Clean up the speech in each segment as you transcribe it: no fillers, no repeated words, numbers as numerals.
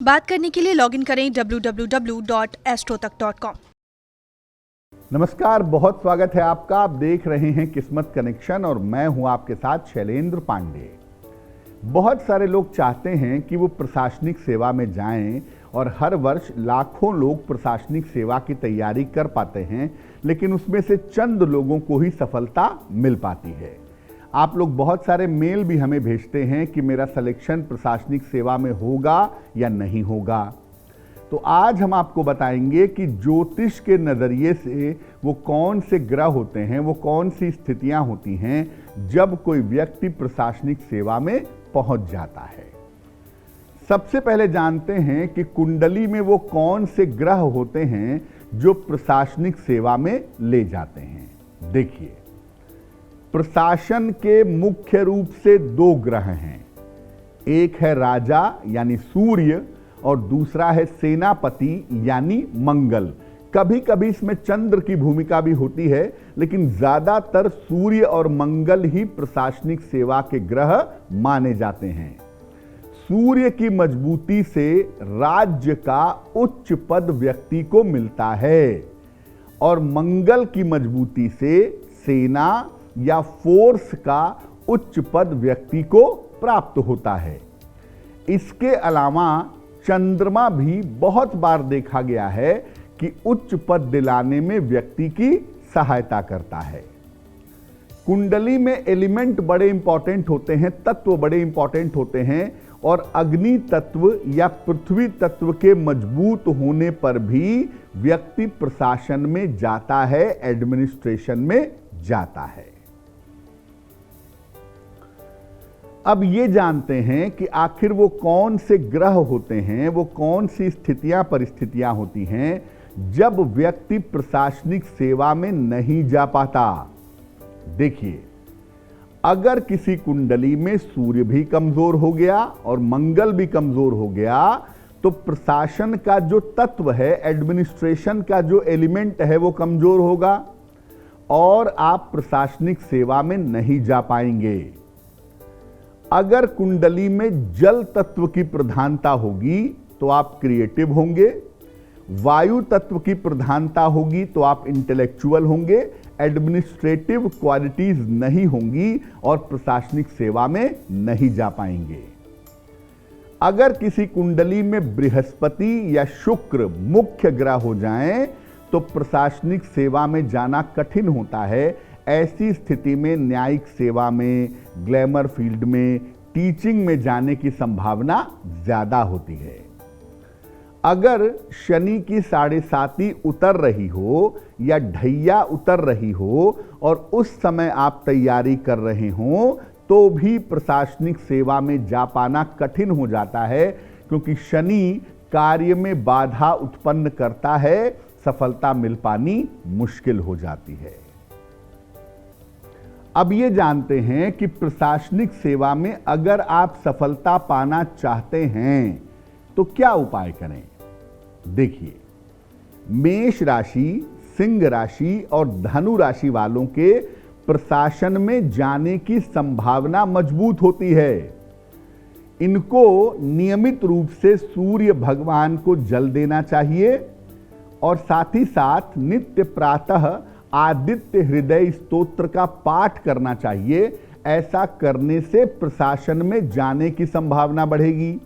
बात करने के लिए लॉगिन करें www.astrotak.com। नमस्कार, बहुत स्वागत है आपका। आप देख रहे हैं किस्मत कनेक्शन और मैं हूं आपके साथ शैलेंद्र पांडे। बहुत सारे लोग चाहते हैं कि वो प्रशासनिक सेवा में जाएं और हर वर्ष लाखों लोग प्रशासनिक सेवा की तैयारी कर पाते हैं, लेकिन उसमें से चंद लोगों को ही सफलता मिल पाती है। आप लोग बहुत सारे मेल भी हमें भेजते हैं कि मेरा सिलेक्शन प्रशासनिक सेवा में होगा या नहीं होगा। तो आज हम आपको बताएंगे कि ज्योतिष के नज़रिए से वो कौन से ग्रह होते हैं, वो कौन सी स्थितियां होती हैं जब कोई व्यक्ति प्रशासनिक सेवा में पहुंच जाता है। सबसे पहले जानते हैं कि कुंडली में वो कौन से ग्रह होते हैं जो प्रशासनिक सेवा में ले जाते हैं। देखिए, प्रशासन के मुख्य रूप से दो ग्रह हैं। एक है राजा यानी सूर्य और दूसरा है सेनापति यानी मंगल। कभी कभी इसमें चंद्र की भूमिका भी होती है, लेकिन ज्यादातर सूर्य और मंगल ही प्रशासनिक सेवा के ग्रह माने जाते हैं। सूर्य की मजबूती से राज्य का उच्च पद व्यक्ति को मिलता है और मंगल की मजबूती से सेना या फोर्स का उच्च पद व्यक्ति को प्राप्त होता है। इसके अलावा चंद्रमा भी बहुत बार देखा गया है कि उच्च पद दिलाने में व्यक्ति की सहायता करता है। कुंडली में एलिमेंट बड़े इंपॉर्टेंट होते हैं, तत्व बड़े इंपॉर्टेंट होते हैं और अग्नि तत्व या पृथ्वी तत्व के मजबूत होने पर भी व्यक्ति प्रशासन में जाता है, एडमिनिस्ट्रेशन में जाता है। अब ये जानते हैं कि आखिर वो कौन से ग्रह होते हैं, वो कौन सी स्थितियां परिस्थितियां होती हैं जब व्यक्ति प्रशासनिक सेवा में नहीं जा पाता। देखिए, अगर किसी कुंडली में सूर्य भी कमजोर हो गया और मंगल भी कमजोर हो गया तो प्रशासन का जो तत्व है, एडमिनिस्ट्रेशन का जो एलिमेंट है, वो कमजोर होगा और आप प्रशासनिक सेवा में नहीं जा पाएंगे। अगर कुंडली में जल तत्व की प्रधानता होगी तो आप क्रिएटिव होंगे, वायु तत्व की प्रधानता होगी तो आप इंटेलेक्चुअल होंगे, एडमिनिस्ट्रेटिव क्वालिटीज नहीं होंगी और प्रशासनिक सेवा में नहीं जा पाएंगे। अगर किसी कुंडली में बृहस्पति या शुक्र मुख्य ग्रह हो जाएं तो प्रशासनिक सेवा में जाना कठिन होता है। ऐसी स्थिति में न्यायिक सेवा में, ग्लैमर फील्ड में, टीचिंग में जाने की संभावना ज्यादा होती है। अगर शनि की 7.5 उतर रही हो या ढैया उतर रही हो और उस समय आप तैयारी कर रहे हो तो भी प्रशासनिक सेवा में जा पाना कठिन हो जाता है, क्योंकि शनि कार्य में बाधा उत्पन्न करता है, सफलता मिल पानी मुश्किल हो जाती है। अब ये जानते हैं कि प्रशासनिक सेवा में अगर आप सफलता पाना चाहते हैं तो क्या उपाय करें। देखिए, मेष राशि, सिंह राशि और धनु राशि वालों के प्रशासन में जाने की संभावना मजबूत होती है। इनको नियमित रूप से सूर्य भगवान को जल देना चाहिए और साथ ही साथ नित्य प्रातः आदित्य हृदय स्तोत्र का पाठ करना चाहिए। ऐसा करने से प्रशासन में जाने की संभावना बढ़ेगी।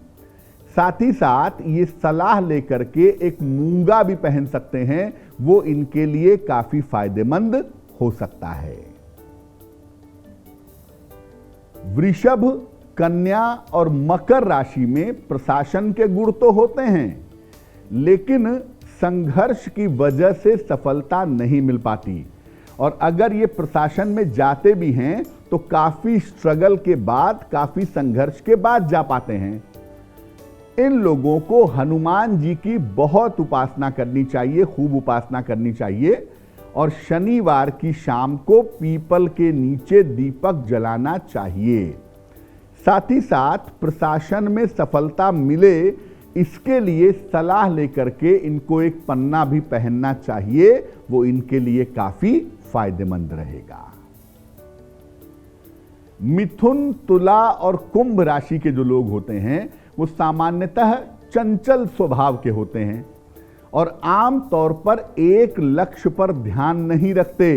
साथ ही साथ ये सलाह लेकर के एक मूंगा भी पहन सकते हैं, वो इनके लिए काफी फायदेमंद हो सकता है। वृषभ, कन्या और मकर राशि में प्रशासन के गुण तो होते हैं, लेकिन संघर्ष की वजह से सफलता नहीं मिल पाती और अगर ये प्रशासन में जाते भी हैं तो काफी स्ट्रगल के बाद, काफी संघर्ष के बाद जा पाते हैं। इन लोगों को हनुमान जी की बहुत उपासना करनी चाहिए, खूब उपासना करनी चाहिए और शनिवार की शाम को पीपल के नीचे दीपक जलाना चाहिए। साथ ही साथ प्रशासन में सफलता मिले, इसके लिए सलाह लेकर के इनको एक पन्ना भी पहनना चाहिए, वो इनके लिए काफी फायदेमंद रहेगा। मिथुन, तुला और कुंभ राशि के जो लोग होते हैं वो सामान्यतः चंचल स्वभाव के होते हैं और आम तौर पर एक लक्ष्य पर ध्यान नहीं रखते।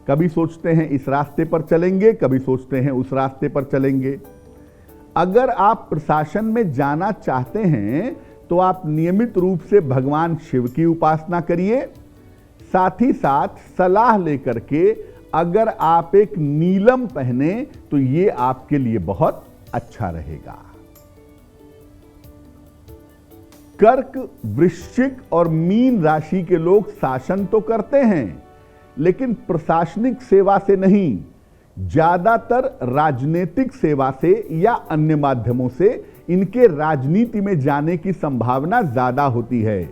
कभी सोचते हैं इस रास्ते पर चलेंगे, कभी सोचते हैं उस रास्ते पर चलेंगे। अगर आप प्रशासन में जाना चाहते हैं तो आप नियमित रूप से भगवान शिव की उपासना करिए। साथ ही साथ सलाह लेकर के अगर आप एक नीलम पहने तो ये आपके लिए बहुत अच्छा रहेगा। कर्क, वृश्चिक और मीन राशि के लोग शासन तो करते हैं लेकिन प्रशासनिक सेवा से नहीं, ज्यादातर राजनीतिक सेवा से या अन्य माध्यमों से इनके राजनीति में जाने की संभावना ज्यादा होती है।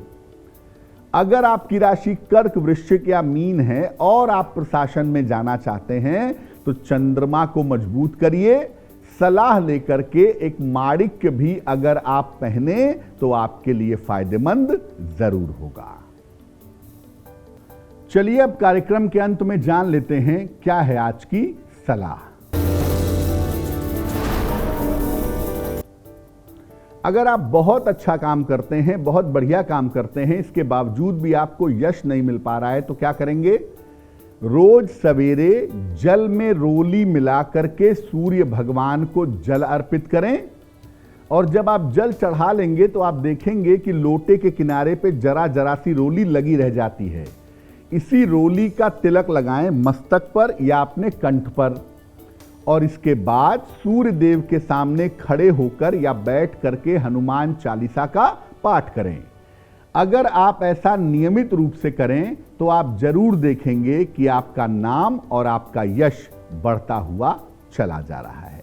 अगर आपकी राशि कर्क, वृश्चिक या मीन है और आप प्रशासन में जाना चाहते हैं तो चंद्रमा को मजबूत करिए। सलाह लेकर के एक माणिक्य भी अगर आप पहने तो आपके लिए फायदेमंद जरूर होगा। चलिए अब कार्यक्रम के अंत में जान लेते हैं क्या है आज की सलाह। अगर आप बहुत अच्छा काम करते हैं, बहुत बढ़िया काम करते हैं, इसके बावजूद भी आपको यश नहीं मिल पा रहा है तो क्या करेंगे? रोज सवेरे जल में रोली मिला करके सूर्य भगवान को जल अर्पित करें और जब आप जल चढ़ा लेंगे तो आप देखेंगे कि लोटे के किनारे पे जरा जरा सी रोली लगी रह जाती है। इसी रोली का तिलक लगाएं मस्तक पर या अपने कंठ पर और इसके बाद सूर्य देव के सामने खड़े होकर या बैठ करके हनुमान चालीसा का पाठ करें। अगर आप ऐसा नियमित रूप से करें तो आप जरूर देखेंगे कि आपका नाम और आपका यश बढ़ता हुआ चला जा रहा है।